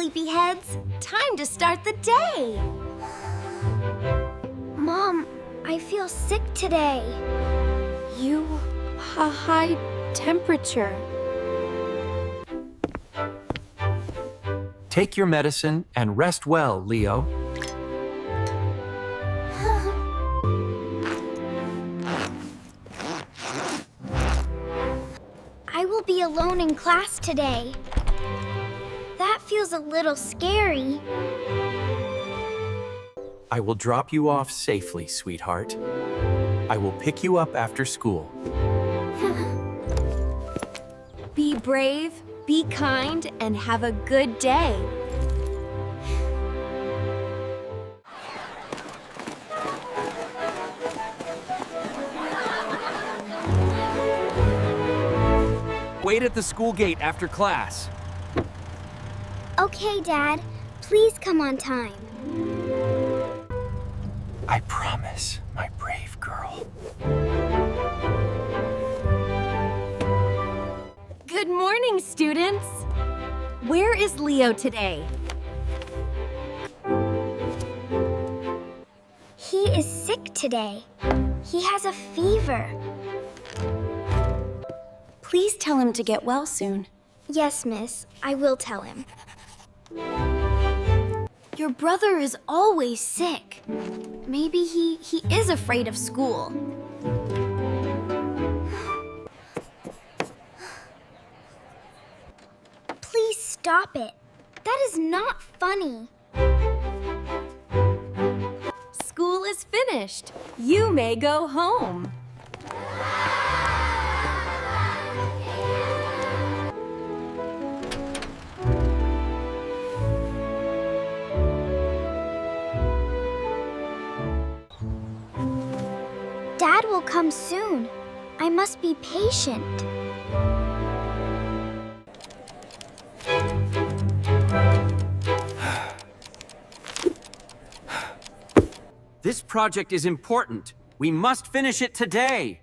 sleepyheads. Time to start the day. Mom, I feel sick today. You have a high temperature. Take your medicine and rest well, Leo. I will be alone in class today. That feels a little scary. I will drop you off safely, sweetheart. I will pick you up after school. Be brave, be kind, and have a good day. Wait at the school gate after class. Okay, Dad. Please come on time. I promise, my brave girl. Good morning, students. Where is Leo today? He is sick today. He has a fever. Please tell him to get well soon. Yes, miss. I will tell him. Your brother is always sick. Maybe he is afraid of school. Please stop it. That is not funny. School is finished. You may go home. Dad will come soon. I must be patient. This project is important. We must finish it today.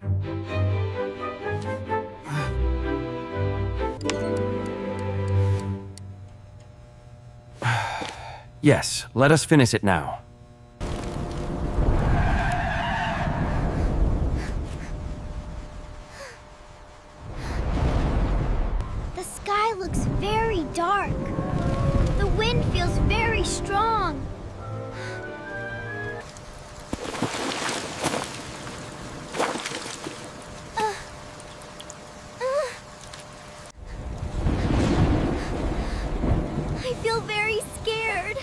Yes, let us finish it now. The sky looks very dark. The wind feels very strong. I feel very scared.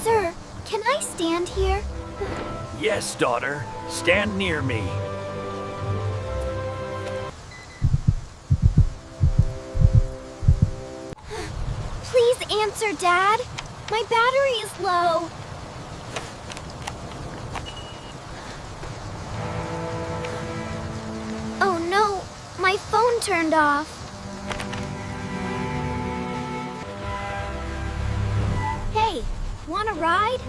Sir, can I stand here? Yes, daughter. Stand near me. Please answer, Dad. My battery is low. Oh no, my phone turned off. Hey, want a ride?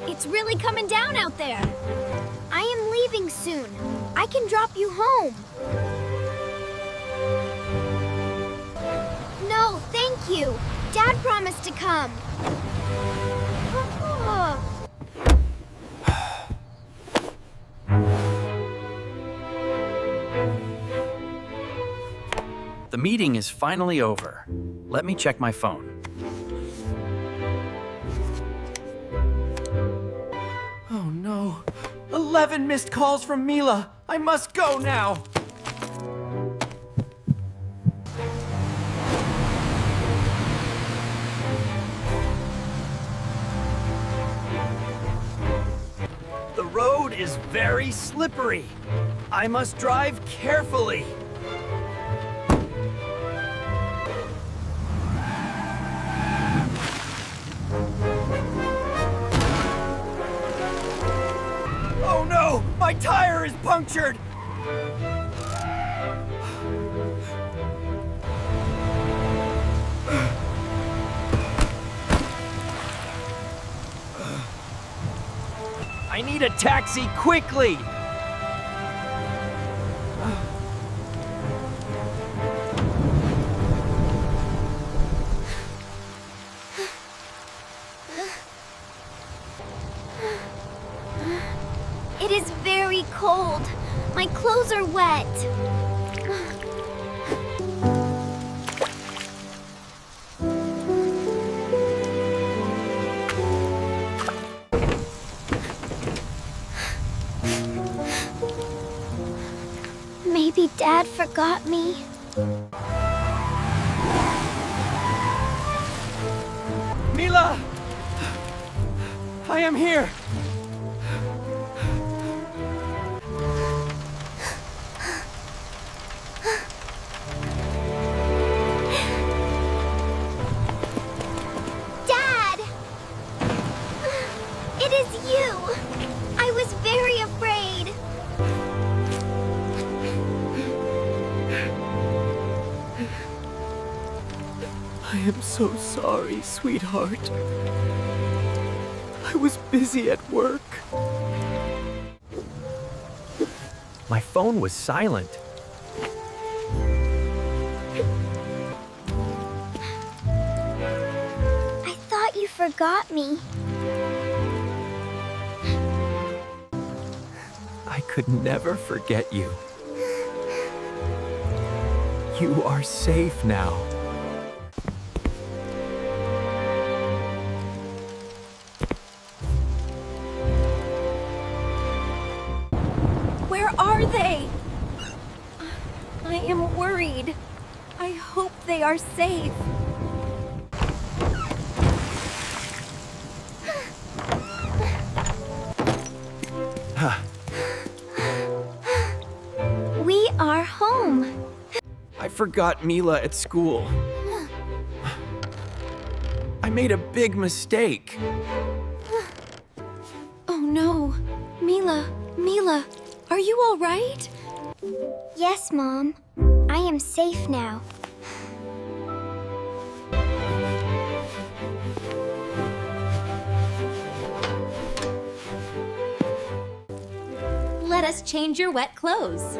It's really coming down out there. I am leaving soon. I can drop you home. No, thank you. Dad promised to come. The meeting is finally over. Let me check my phone. Oh no. 11 missed calls from Mila. I must go now. The road is very slippery. I must drive carefully. Oh no! My tire is punctured! I I need a taxi quickly! It is very cold. My clothes are wet. Maybe Dad forgot me. Mila! I am here! Dad! It is you! I was very afraid. I am so sorry, sweetheart. I was busy at work. My phone was silent. I thought you forgot me. I could never forget you. You are safe now. Where are they? I am worried. I hope they are safe. We are home. I forgot Mila at school. I made a big mistake. Oh no. Mila, are you all right? Yes, Mom. I am safe now. Let us change your wet clothes.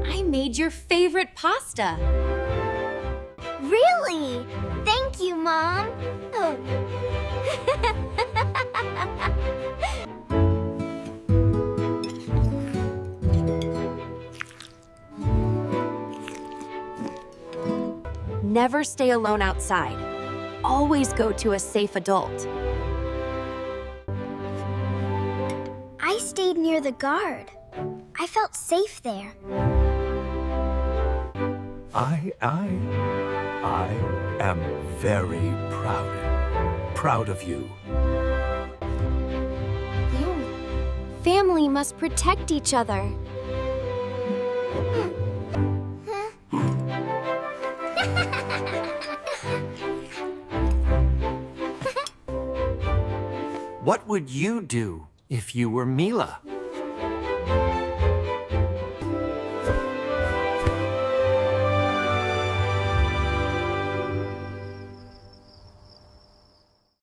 I made your favorite pasta. Really? Thank you, Mom. Oh. Never stay alone outside. Always go to a safe adult. I stayed near the guard. I felt safe there. I am very proud of you. Family must protect each other. What would you do if you were Mila?